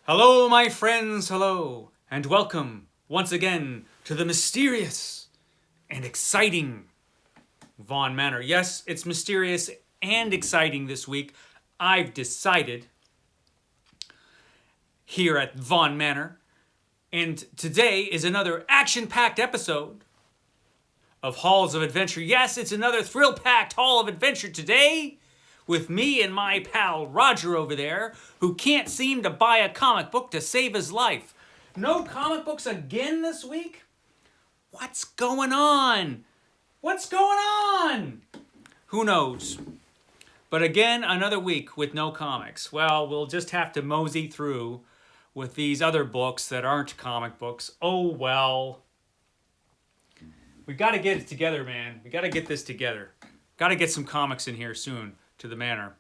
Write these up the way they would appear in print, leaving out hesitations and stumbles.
Hello, my friends, hello, and welcome once again to the mysterious and exciting Vaughn Manor. Yes, it's mysterious and exciting this week. I've decided here at Vaughn Manor, and today is another action-packed episode of Halls of Adventure. Yes, it's another thrill-packed Hall of Adventure today with me and my pal Roger over there, who can't seem to buy a comic book to save his life. No comic books again this week? What's going on? What's going on? Who knows? But again, another week with no comics. Well, we'll just have to mosey through with these other books that aren't comic books. Oh well. We gotta get it together, man. We gotta get this together. Gotta get some comics in here soon to the manor.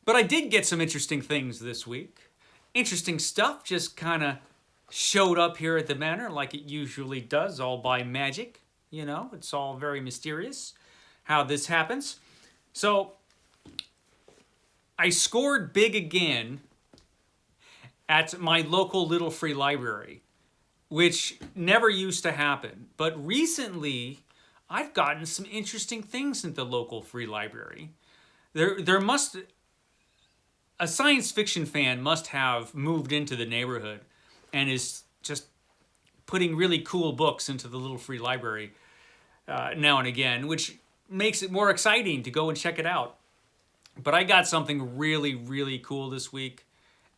But I did get some interesting things this week. Interesting stuff just kind of showed up here at the manor like it usually does, all by magic. You know, it's all very mysterious how this happens. So, I scored big again at my local little free library, which never used to happen. But recently, I've gotten some interesting things at the local free library. A science fiction fan must have moved into the neighborhood and is just putting really cool books into the little free library now and again, which makes it more exciting to go and check it out. But I got something really, really cool this week,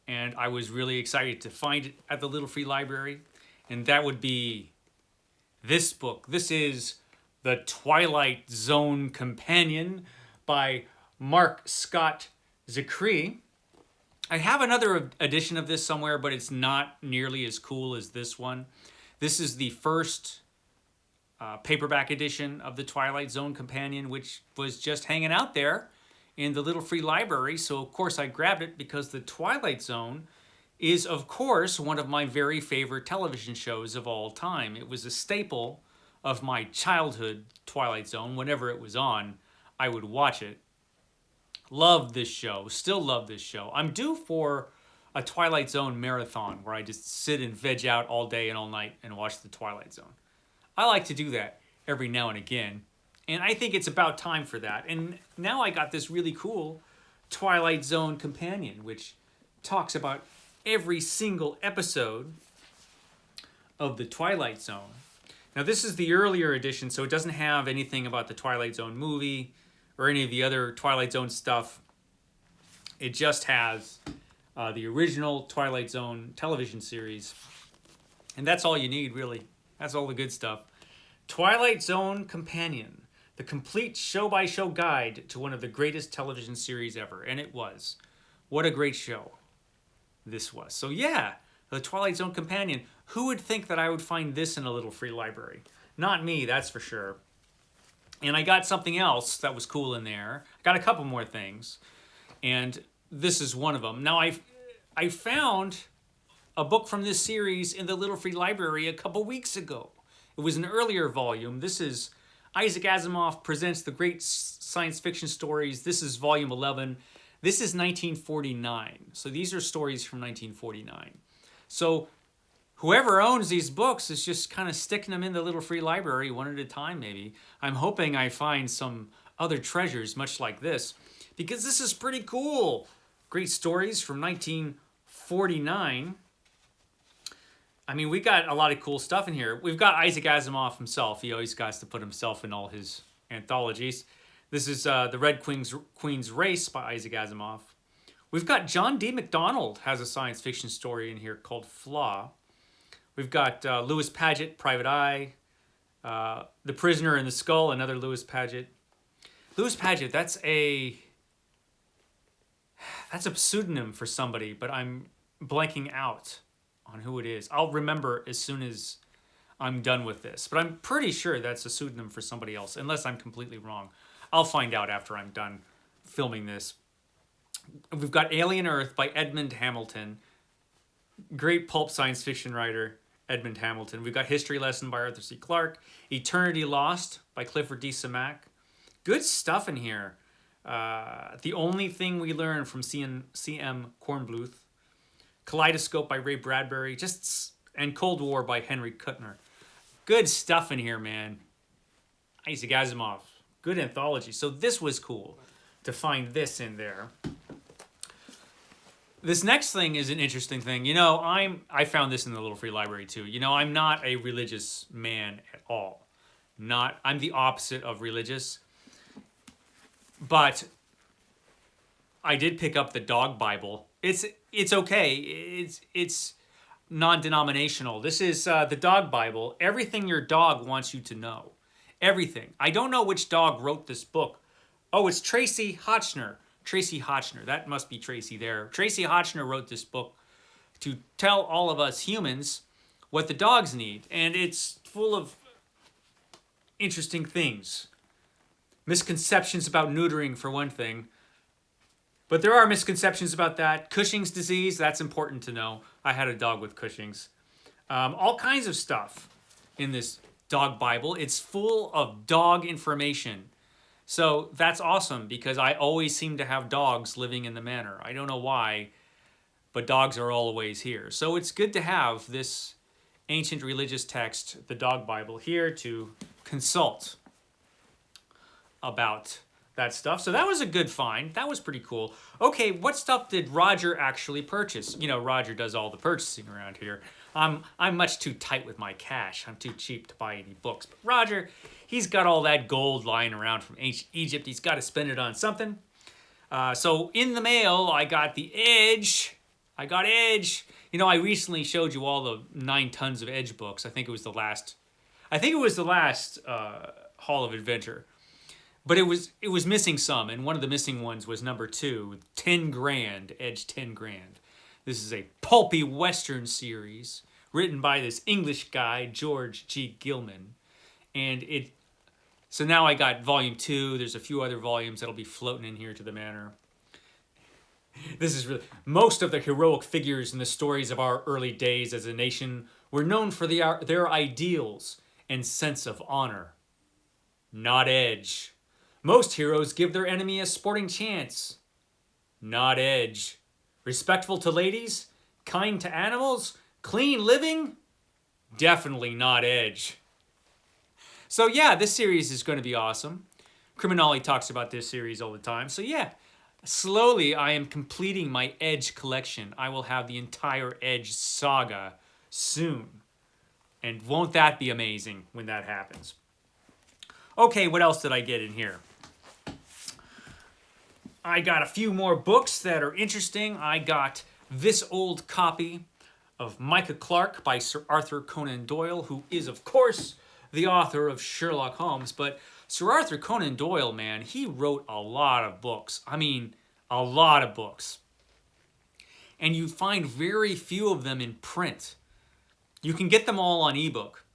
and I was really excited to find it at the little free library, and that would be this book. This is The Twilight Zone Companion by Mark Scott Zicree. I have another edition of this somewhere, but it's not nearly as cool as this one. This is the first paperback edition of The Twilight Zone Companion, which was just hanging out there in the little free library. So, of course, I grabbed it because The Twilight Zone is, of course, one of my very favorite television shows of all time. It was a staple of my childhood, Twilight Zone. Whenever it was on, I would watch it. Love this show. Still love this show. I'm due for a Twilight Zone marathon where I just sit and veg out all day and all night and watch the Twilight Zone. I like to do that every now and again, and I think it's about time for that. And now I got this really cool Twilight Zone Companion, which talks about every single episode of the Twilight Zone. Now, this is the earlier edition, so it doesn't have anything about the Twilight Zone movie or any of the other Twilight Zone stuff. It just has the original Twilight Zone television series. And that's all you need, really. That's all the good stuff. Twilight Zone Companion, the complete show-by-show guide to one of the greatest television series ever. And it was. What a great show this was. So yeah, the Twilight Zone Companion. Who would think that I would find this in a little free library? Not me, that's for sure. And I got something else that was cool in there. I got a couple more things. And this is one of them. Now, I found a book from this series in the little free library a couple weeks ago. It was an earlier volume. This is Isaac Asimov Presents the Great Science Fiction Stories. This is volume 11. This is 1949. So these are stories from 1949. So whoever owns these books is just kind of sticking them in the little free library one at a time, maybe. I'm hoping I find some other treasures much like this, because this is pretty cool. Great stories from 1949. I mean, we got a lot of cool stuff in here. We've got Isaac Asimov himself. He always got to put himself in all his anthologies. This is The Red Queen's Race by Isaac Asimov. We've got John D. MacDonald has a science fiction story in here called Flaw. We've got Lewis Paget, Private Eye. The Prisoner in the Skull, another Lewis Paget. Lewis Paget, that's a pseudonym for somebody, but I'm blanking out on who it is. I'll remember as soon as I'm done with this. But I'm pretty sure that's a pseudonym for somebody else, unless I'm completely wrong. I'll find out after I'm done filming this. We've got Alien Earth by Edmund Hamilton. Great pulp science fiction writer, Edmund Hamilton. We've got History Lesson by Arthur C. Clarke. Eternity Lost by Clifford D. Simak. Good stuff in here. The Only Thing We Learn from C.M. Kornbluth. Kaleidoscope by Ray Bradbury, and Cold War by Henry Kuttner. Good stuff in here, man. Isaac Asimov. Good anthology. So this was cool to find this in there. This next thing is an interesting thing. I found this in the Little Free Library too. I'm not a religious man at all. I'm the opposite of religious. But I did pick up the Dog Bible. It's okay. It's non-denominational. This is the Dog Bible. Everything your dog wants you to know. Everything. I don't know which dog wrote this book. Oh, it's Tracy Hotchner. Tracy Hotchner. That must be Tracy there. Tracy Hotchner wrote this book to tell all of us humans what the dogs need. And it's full of interesting things. Misconceptions about neutering, for one thing. But there are misconceptions about that. Cushing's disease, that's important to know. I had a dog with Cushing's. All kinds of stuff in this Dog Bible. It's full of dog information. So that's awesome because I always seem to have dogs living in the manor. I don't know why, but dogs are always here. So it's good to have this ancient religious text, the Dog Bible, here to consult about that stuff. So that was a good find. That was pretty cool. Okay, what stuff did Roger actually purchase? Roger does all the purchasing around here. I'm much too tight with my cash. I'm too cheap to buy any books. But Roger, he's got all that gold lying around from ancient Egypt. He's got to spend it on something. So in the mail, I got the Edge. I got Edge. I recently showed you all the 9 tons of Edge books. I think it was the last Hall of Adventure. But it was missing some, and one of the missing ones was number 2, 10 grand, Edge 10 grand. This is a pulpy Western series written by this English guy, George G. Gilman. So now I got volume 2. There's a few other volumes that'll be floating in here to the manor. This is really, most of the heroic figures in the stories of our early days as a nation were known for their ideals and sense of honor. Not Edge. Most heroes give their enemy a sporting chance. Not Edge. Respectful to ladies? Kind to animals? Clean living? Definitely not Edge. So yeah, this series is going to be awesome. Criminale talks about this series all the time. So yeah, slowly I am completing my Edge collection. I will have the entire Edge saga soon. And won't that be amazing when that happens? Okay, what else did I get in here? I got a few more books that are interesting. I got this old copy of Micah Clark by Sir Arthur Conan Doyle, who is, of course, the author of Sherlock Holmes. But Sir Arthur Conan Doyle, man, he wrote a lot of books. I mean, a lot of books. And you find very few of them in print. You can get them all on ebook.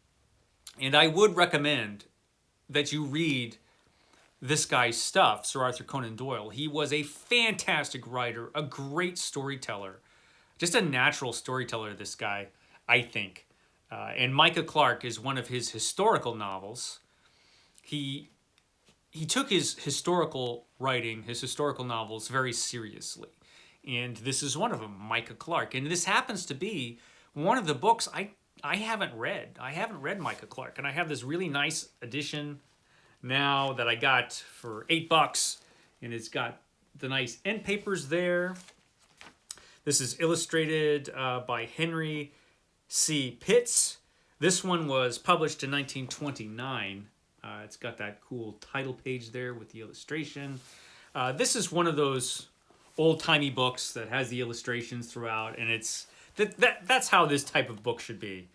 And I would recommend that you read this guy's stuff, Sir Arthur Conan Doyle. He was a fantastic writer, a great storyteller. Just a natural storyteller, this guy, I think. And Micah Clark is one of his historical novels. He took his historical writing, his historical novels, very seriously. And this is one of them, Micah Clark. And this happens to be one of the books I haven't read. I haven't read Micah Clark. And I have this really nice edition now that I got for $8, and it's got the nice end papers there. This is illustrated by Henry C. Pitts. This one was published in 1929. It's got that cool title page there with the illustration. This is one of those old-timey books that has the illustrations throughout, and that's how this type of book should be.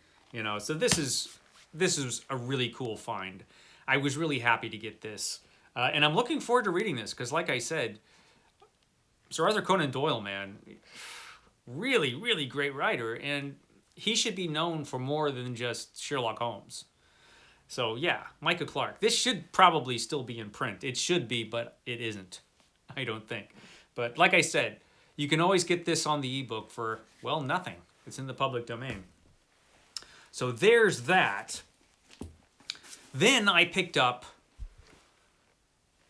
So this is a really cool find. I was really happy to get this. And I'm looking forward to reading this because, like I said, Sir Arthur Conan Doyle, man, really, really great writer. And he should be known for more than just Sherlock Holmes. So, yeah, Micah Clark. This should probably still be in print. It should be, but it isn't, I don't think. But like I said, you can always get this on the ebook for, well, nothing. It's in the public domain. So there's that. Then I picked up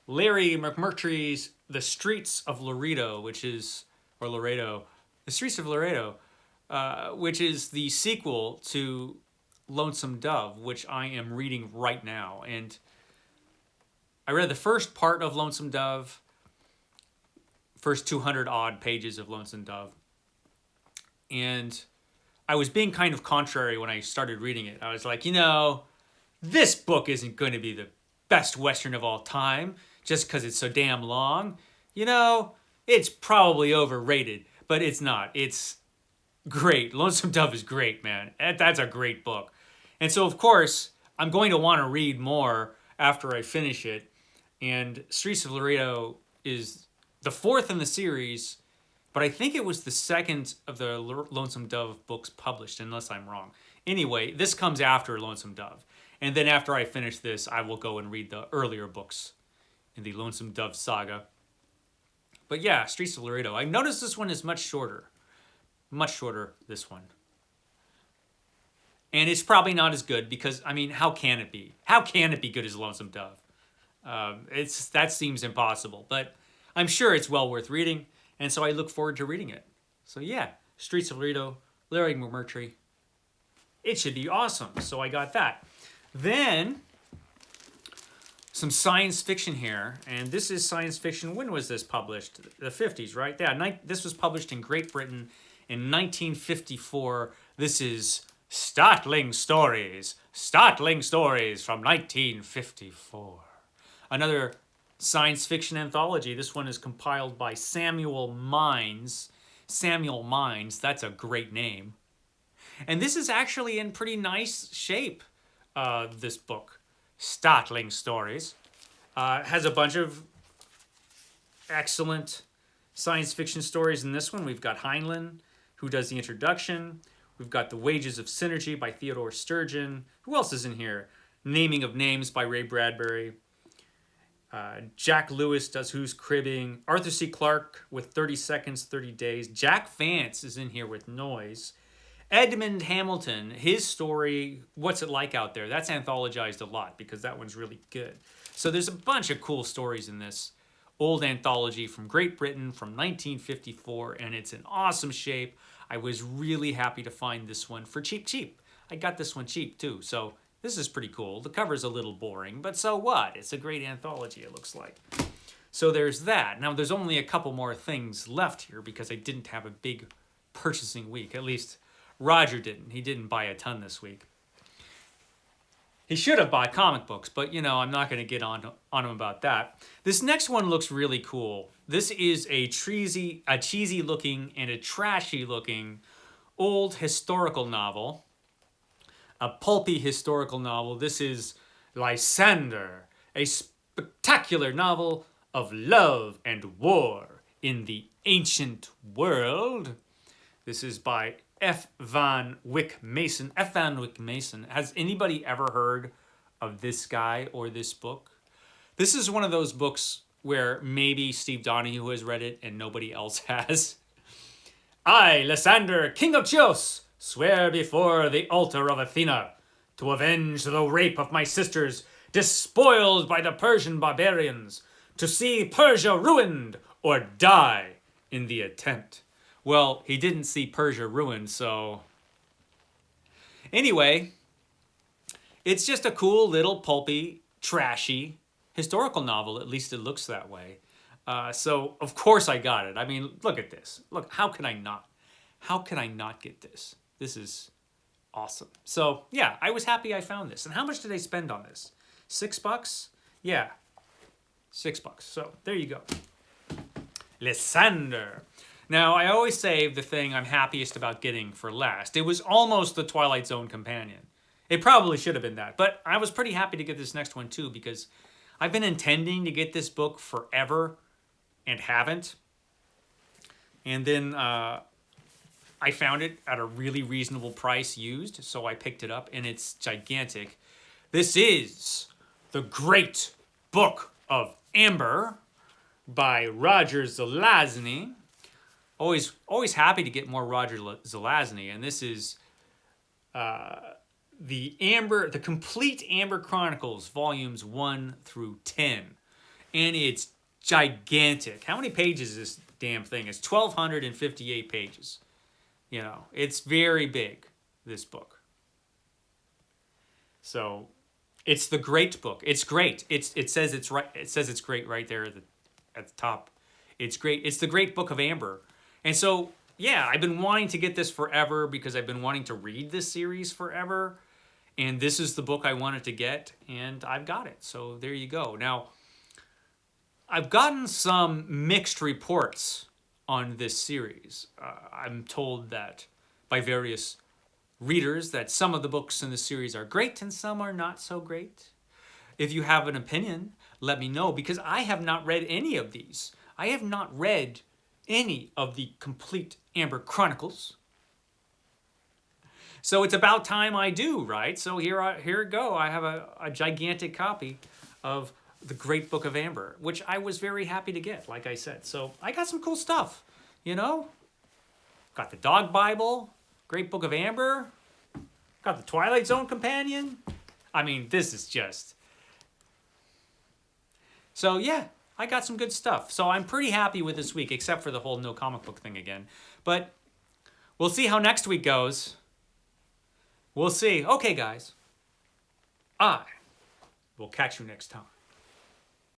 Larry McMurtry's The Streets of Laredo, The Streets of Laredo, which is the sequel to Lonesome Dove, which I am reading right now. And I read the first part of Lonesome Dove, first 200 odd pages of Lonesome Dove. And I was being kind of contrary when I started reading it. I was like, this book isn't going to be the best Western of all time just because it's so damn long. It's probably overrated, but it's not. It's great. Lonesome Dove is great, man. That's a great book. And so, of course, I'm going to want to read more after I finish it. And Streets of Laredo is the fourth in the series, but I think it was the second of the Lonesome Dove books published, unless I'm wrong. Anyway, this comes after Lonesome Dove. And then after I finish this, I will go and read the earlier books in the Lonesome Dove saga. But yeah, Streets of Laredo. I noticed this one is much shorter. Much shorter, this one. And it's probably not as good because, how can it be? How can it be good as Lonesome Dove? That seems impossible. But I'm sure it's well worth reading. And so I look forward to reading it. So yeah, Streets of Laredo, Larry McMurtry. It should be awesome. So I got that. Then some science fiction here, and this is science fiction. When was this published? The 50s, right? Yeah, this was published in Great Britain in 1954. This is Startling Stories from 1954. Another science fiction anthology. This one is compiled by Samuel Mines. Samuel Mines, that's a great name. And this is actually in pretty nice shape, this book. Startling Stories. Has a bunch of excellent science fiction stories in this one. We've got Heinlein, who does the introduction. We've got The Wages of Synergy by Theodore Sturgeon. Who else is in here? Naming of Names by Ray Bradbury. Jack Lewis does Who's Cribbing. Arthur C. Clarke with 30 Seconds, 30 Days. Jack Vance is in here with Noise. Edmund Hamilton, his story, What's It Like Out There? That's anthologized a lot because that one's really good. So there's a bunch of cool stories in this old anthology from Great Britain from 1954, and it's in awesome shape. I was really happy to find this one for cheap. I got this one cheap too, so this is pretty cool. The cover's a little boring, but so what? It's a great anthology, it looks like. So there's that. Now there's only a couple more things left here because I didn't have a big purchasing week. At least Roger didn't. He didn't buy a ton this week. He should have bought comic books, but I'm not going to get on him about that. This next one looks really cool. This is a cheesy looking and a trashy looking old historical novel. A pulpy historical novel. This is Lysander, a spectacular novel of love and war in the ancient world. This is by F. Van Wyck Mason. F. Van Wyck Mason. Has anybody ever heard of this guy or this book? This is one of those books where maybe Steve Donahue has read it and nobody else has. I, Lysander, king of Chios, swear before the altar of Athena to avenge the rape of my sisters, despoiled by the Persian barbarians, to see Persia ruined or die in the attempt. Well, he didn't see Persia ruined, so... Anyway, it's just a cool little pulpy, trashy historical novel. At least it looks that way. So, of course I got it. Look at this. Look, how can I not? How can I not get this? This is awesome. So, yeah, I was happy I found this. And how much did I spend on this? $6? Yeah, $6. So, there you go. Lysander. Now, I always save the thing I'm happiest about getting for last. It was almost the Twilight Zone companion. It probably should have been that. But I was pretty happy to get this next one, too, because I've been intending to get this book forever and haven't. And then I found it at a really reasonable price used, so I picked it up, and it's gigantic. This is The Great Book of Amber by Roger Zelazny. Always happy to get more Roger Zelazny, and this is the complete Amber Chronicles, volumes 1 through 10, and it's gigantic. How many pages is this damn thing? It's 1,258 pages. You know, it's very big, this book. So it's the great book. It's great. It says it's right. It says it's great right there at the top. It's great. It's the great book of Amber. And so, yeah, I've been wanting to get this forever because I've been wanting to read this series forever. And this is the book I wanted to get, and I've got it. So there you go. Now, I've gotten some mixed reports on this series. I'm told that by various readers that some of the books in the series are great and some are not so great. If you have an opinion, let me know, because I have not read any of these. I have not read any of the complete Amber Chronicles. So it's about time I do, right? So here it go. I have a gigantic copy of the Great Book of Amber, which I was very happy to get, like I said. So I got some cool stuff, you know? Got the Dog Bible, Great Book of Amber, got the Twilight Zone Companion. I mean, this is just... So yeah, I got some good stuff. So I'm pretty happy with this week, except for the whole no comic book thing again. But we'll see how next week goes. We'll see. Okay, guys. I will catch you next time.